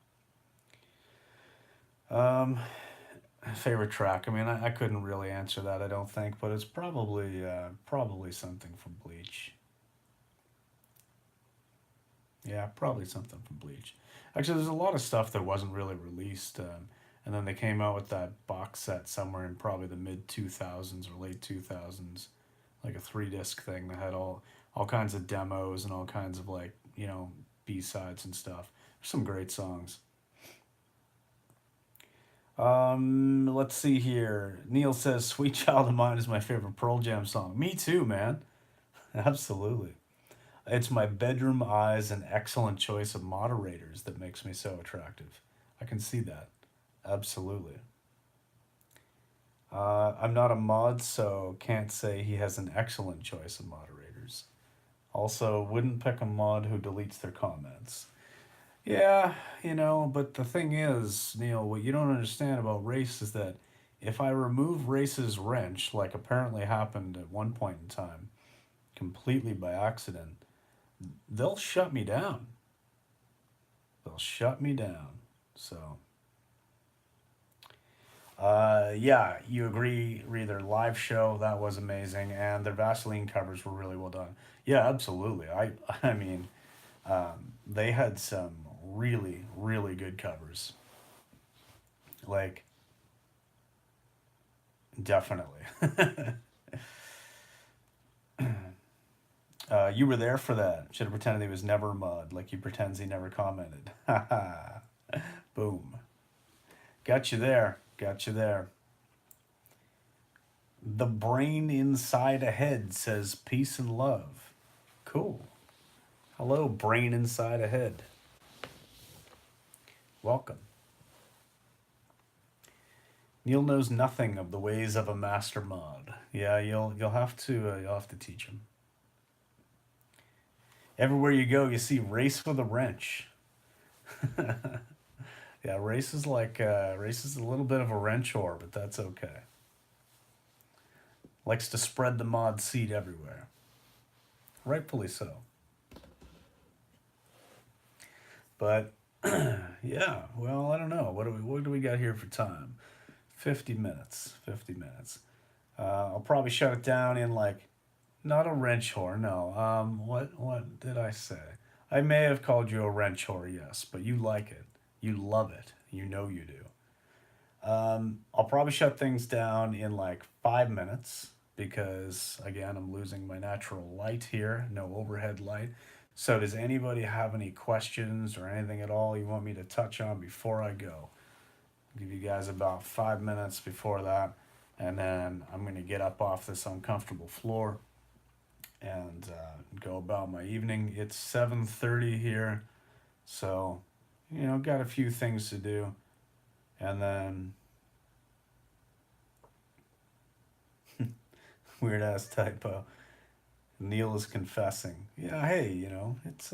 um, favorite track. I mean, I couldn't really answer that. I don't think, but it's probably something from Bleach. Yeah, probably something from Bleach. Actually, there's a lot of stuff that wasn't really released, and then they came out with that box set somewhere in probably the mid 2000s or late 2000s, like a 3 disc thing that had all kinds of demos and all kinds of like B sides and stuff. There's some great songs. Let's see here. Neil says "Sweet Child of Mine" is my favorite Pearl Jam song. Me too, man. Absolutely. It's my bedroom eyes and excellent choice of moderators that makes me so attractive. I can see that. Absolutely. I'm not a mod, so can't say he has an excellent choice of moderators. Also, wouldn't pick a mod who deletes their comments. Yeah, but the thing is, Neil, what you don't understand about Race is that if I remove Race's wrench, like apparently happened at one point in time, completely by accident, they'll shut me down. They'll shut me down. So, yeah, you agree. Read their live show, that was amazing, and their Vaseline covers were really well done. Yeah, absolutely. I mean, they had some really, really good covers. Like, definitely. You were there for that. Should have pretended he was never a mud, like he pretends he never commented. Ha ha. Boom. Got you there. Got you there. The brain inside a head says peace and love. Cool. Hello, brain inside a head. Welcome. Neil knows nothing of the ways of a master mod. Yeah, you'll have to teach him. Everywhere you go, you see Race with a wrench. Yeah, Race is a little bit of a wrench whore, but that's okay. Likes to spread the mod seed everywhere. Rightfully so. But yeah, well, I don't know. What do we got here for time? 50 minutes. 50 minutes. I'll probably shut it down in like not a wrench whore, no. What did I say? I may have called you a wrench whore, yes, but you like it. You love it. You know you do. I'll probably shut things down in like 5 minutes because, again, I'm losing my natural light here, no overhead light. So, does anybody have any questions or anything at all you want me to touch on before I go? I'll give you guys about 5 minutes before that, and then I'm going to get up off this uncomfortable floor and go about my evening. It's 7:30 here, so got a few things to do, and then weird ass typo. Neil is confessing. Yeah, hey, it's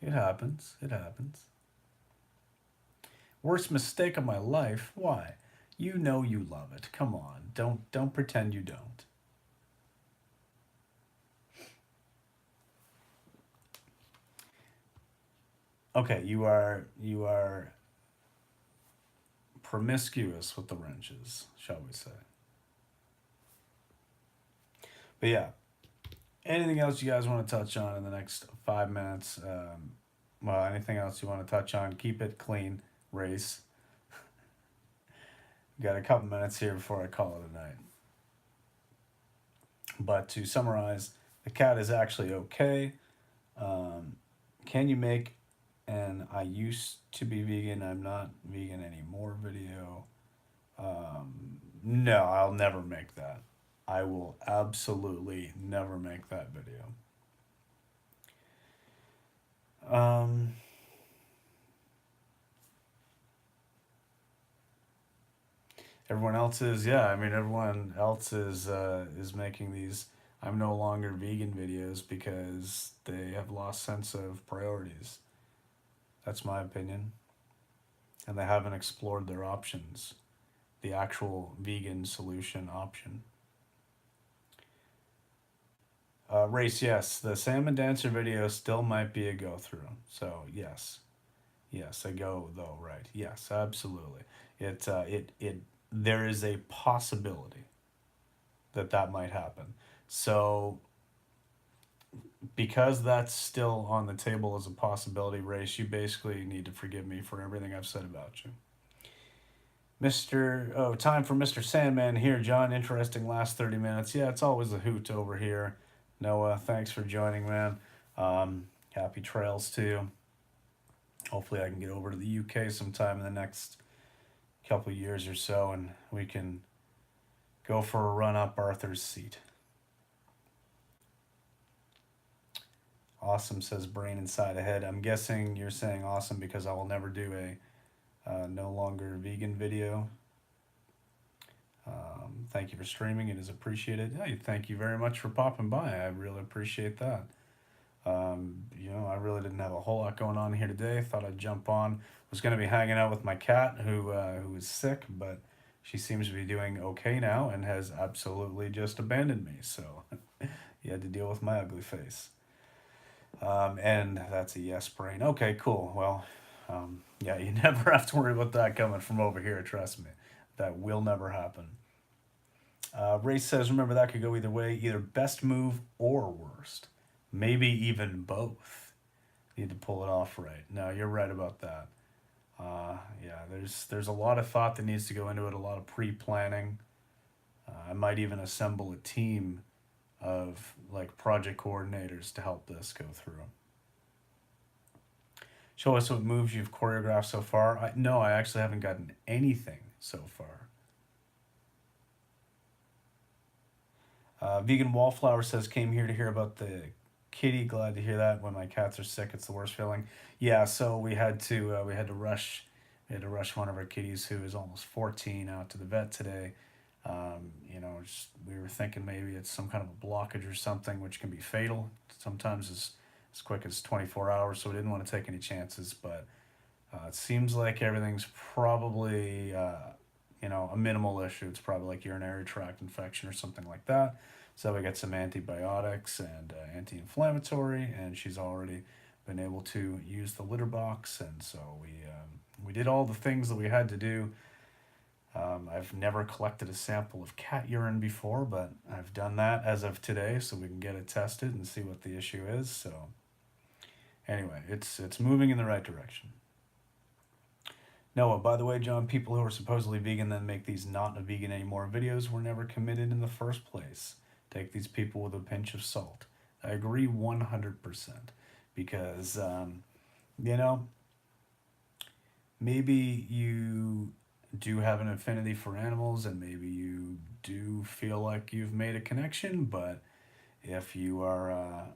it happens. It happens. Worst mistake of my life? Why? You know you love it. Come on. Don't pretend you don't. Okay, you are promiscuous with the wrenches, shall we say. But yeah, anything else you guys want to touch on in the next 5 minutes? Well, anything else you want to touch on? Keep it clean, race. Got a couple minutes here before I call it a night. But to summarize, the cat is actually okay. Can you make an I used to be vegan, I'm not vegan anymore video? No, I'll never make that. I will absolutely never make that video. Um, Everyone else is, yeah. I mean, everyone else is making these I'm no longer vegan videos because they have lost sense of priorities. That's my opinion, and they haven't explored their options, the actual vegan solution option. Race, yes, the salmon dancer video still might be a go through. So yes, yes, a go though, right? Yes, absolutely. It there is a possibility that that might happen. So because that's still on the table as a possibility, Race, you basically need to forgive me for everything I've said about you. Time for Mr. Sandman here, John. Interesting last 30 minutes. Yeah, it's always a hoot over here. Noah, thanks for joining, man. Happy trails to you. Hopefully, I can get over to the UK sometime in the next couple of years or so and we can go for a run up Arthur's Seat. Awesome, says Brain Inside Ahead. I'm guessing you're saying awesome because I will never do a no longer vegan video. Thank you for streaming. It is appreciated. Yeah, thank you very much for popping by. I really appreciate that. I really didn't have a whole lot going on here today. Thought I'd jump on. Was going to be hanging out with my cat who is sick, but she seems to be doing okay now and has absolutely just abandoned me. So you had to deal with my ugly face. And that's a yes, Brain. Okay, cool. Well, yeah, you never have to worry about that coming from over here. Trust me, that will never happen. Ray says, remember that could go either way, either best move or worst. Maybe even both. Need to pull it off right. No, you're right about that. Yeah, there's a lot of thought that needs to go into it, a lot of pre-planning. I might even assemble a team of like project coordinators to help this go through. Show us what moves you've choreographed so far. No, I actually haven't gotten anything so far. Vegan Wallflower says, came here to hear about the kitty. Glad to hear that. When my cats are sick, it's the worst feeling. Yeah, so we had to rush one of our kitties who is almost 14 out to the vet today. We were thinking maybe it's some kind of a blockage or something, which can be fatal. Sometimes as quick as 24 hours. So we didn't want to take any chances, but it seems like everything's probably a minimal issue. It's probably like urinary tract infection or something like that. So we got some antibiotics and anti-inflammatory, and she's already been able to use the litter box, and so we did all the things that we had to do. I've never collected a sample of cat urine before, but I've done that as of today, so we can get it tested and see what the issue is. So anyway, it's moving in the right direction. Noah, by the way, John, people who are supposedly vegan then make these not a vegan anymore videos were never committed in the first place. Take these people with a pinch of salt. I agree 100% because, you know, maybe you do have an affinity for animals and maybe you do feel like you've made a connection, but if you are,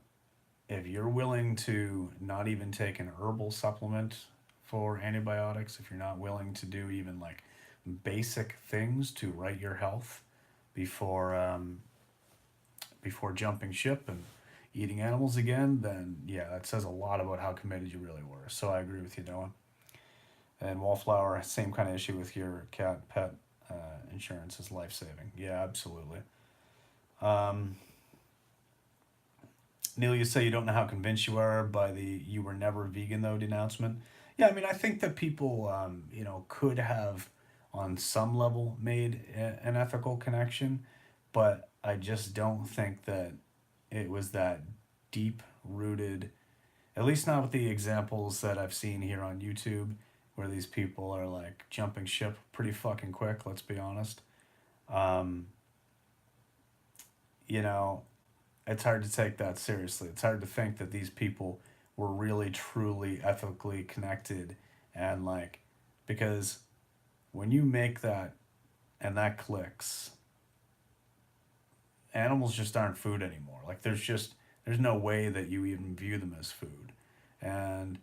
if you're willing to not even take an herbal supplement for antibiotics, if you're not willing to do even like basic things to right your health before before jumping ship and eating animals again, then yeah, that says a lot about how committed you really were. So I agree with you, Noah. And Wallflower, same kind of issue with your cat pet uh, insurance is life saving. Yeah, absolutely. Um, Neil, you say you don't know how convinced you are by the "you were never vegan" though denouncement. Yeah, I mean, I think that people, could have, on some level, made an ethical connection, but I just don't think that it was that deep rooted. At least not with the examples that I've seen here on YouTube, where these people are like jumping ship pretty fucking quick. Let's be honest. Um, you know, it's hard to take that seriously. It's hard to think that these people were really truly ethically connected and like because when you make that and that clicks, animals just aren't food anymore. Like there's no way that you even view them as food. And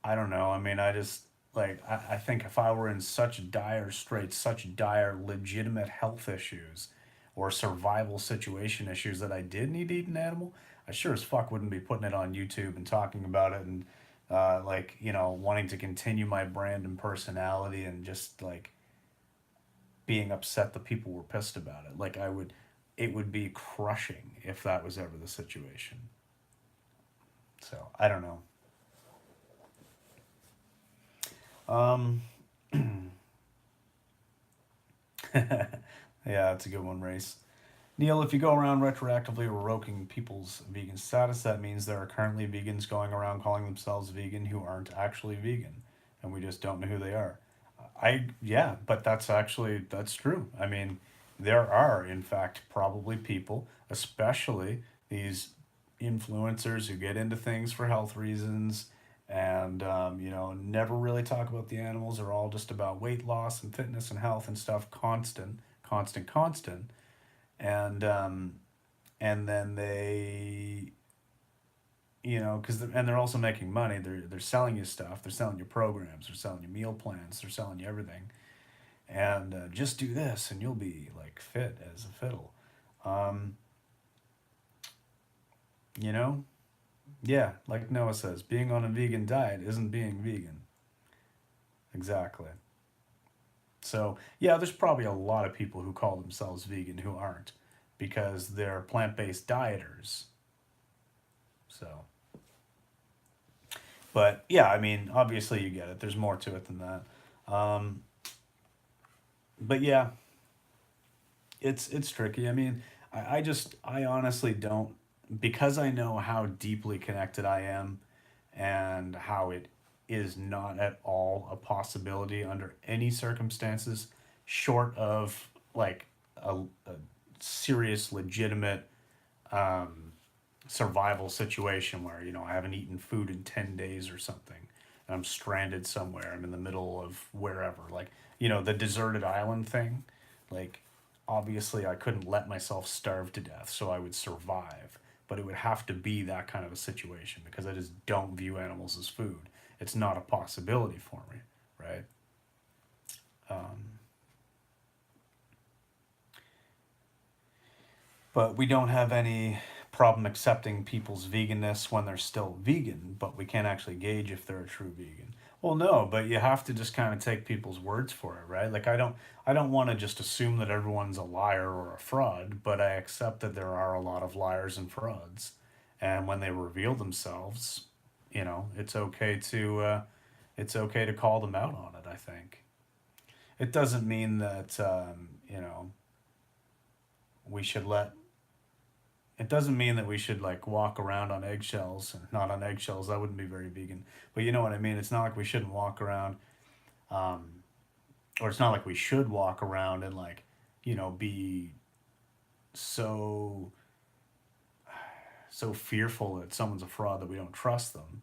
I don't know. I mean, I just like I think if I were in such dire straits, such dire legitimate health issues or survival situation issues that I did need to eat an animal, I sure as fuck wouldn't be putting it on YouTube and talking about it and wanting to continue my brand and personality and just like being upset that people were pissed about it. Like it would be crushing if that was ever the situation. So I don't know. Um, yeah, it's a good one, Race. Neil, if you go around retroactively revoking people's vegan status, that means there are currently vegans going around calling themselves vegan who aren't actually vegan, and we just don't know who they are. Yeah, but that's true. I mean, there are in fact probably people, especially these influencers who get into things for health reasons and never really talk about the animals. Are all just about weight loss and fitness and health and stuff, constant, and and then they because they're also making money. They're selling you stuff. They're selling you programs. They're selling you meal plans. They're selling you everything. And just do this, and you'll be like fit as a fiddle. Um, you know, yeah, like Noah says, being on a vegan diet isn't being vegan. Exactly. So yeah, there's probably a lot of people who call themselves vegan who aren't because they're plant-based dieters. So, but yeah, I mean, obviously you get it. There's more to it than that. But yeah, it's tricky. I mean, I honestly don't because I know how deeply connected I am and how it is not at all a possibility under any circumstances short of like a serious legitimate survival situation where I haven't eaten food in 10 days or something and I'm stranded somewhere. I'm in the middle of wherever, like the deserted island thing. Like obviously I couldn't let myself starve to death, so I would survive, but it would have to be that kind of a situation because I just don't view animals as food. It's not a possibility for me, right? But we don't have any problem accepting people's veganness when they're still vegan, but we can't actually gauge if they're a true vegan. Well, no, but you have to just kind of take people's words for it, right? Like I don't want to just assume that everyone's a liar or a fraud, but I accept that there are a lot of liars and frauds. And when they reveal themselves, it's okay to call them out on it, I think. it doesn't mean that you know, we should let it doesn't mean that we should like walk around on eggshells. Not on eggshells, that wouldn't be very vegan, but you know what I mean. It's not like we shouldn't walk around, um, or it's not like we should walk around and like, you know, be so fearful that someone's a fraud that we don't trust them.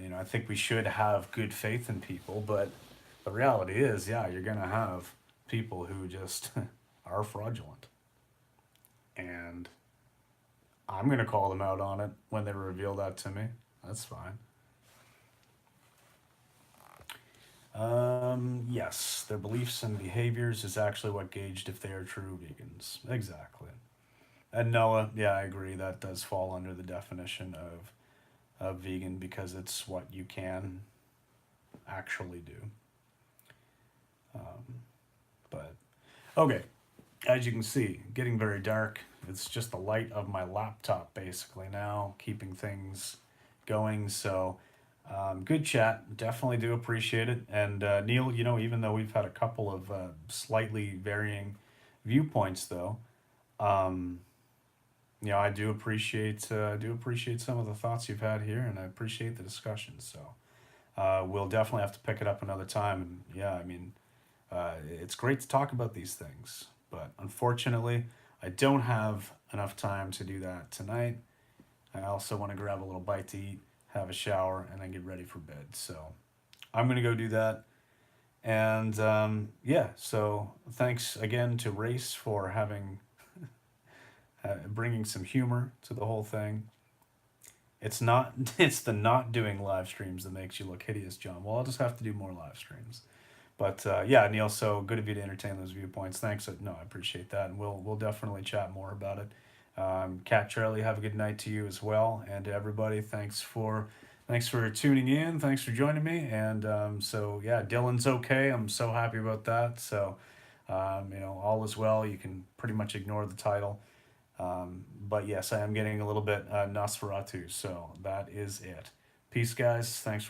You know, I think we should have good faith in people, but the reality is, yeah, you're gonna have people who just are fraudulent, and I'm gonna call them out on it when they reveal that to me. That's fine. Yes, their beliefs and behaviors is actually what gauged if they are true vegans. Exactly. And Noah, yeah, I agree. That does fall under the definition of vegan because it's what you can actually do. Um, but okay, as you can see, getting very dark. It's just the light of my laptop basically now, keeping things going. So, good chat. Definitely do appreciate it. And Neil, you know, even though we've had a couple of slightly varying viewpoints, though, um, you know, I do appreciate some of the thoughts you've had here, and I appreciate the discussion. So, we'll definitely have to pick it up another time. And yeah, I mean, it's great to talk about these things, but unfortunately, I don't have enough time to do that tonight. I also want to grab a little bite to eat, have a shower, and then get ready for bed. So I'm going to go do that. And yeah, so thanks again to Race for having bringing some humor to the whole thing. It's not it's the not doing live streams that makes you look hideous, John. Well, I'll just have to do more live streams. But yeah, Neil, so good of you to entertain those viewpoints. Thanks. No, I appreciate that, and we'll definitely chat more about it. Cat Charlie, have a good night to you as well, and to everybody, thanks for tuning in. Thanks for joining me, and so yeah, Dylan's okay. I'm so happy about that. So you know, all is well. You can pretty much ignore the title. But yes, I am getting a little bit Nosferatu, so that is it. Peace, guys. Thanks for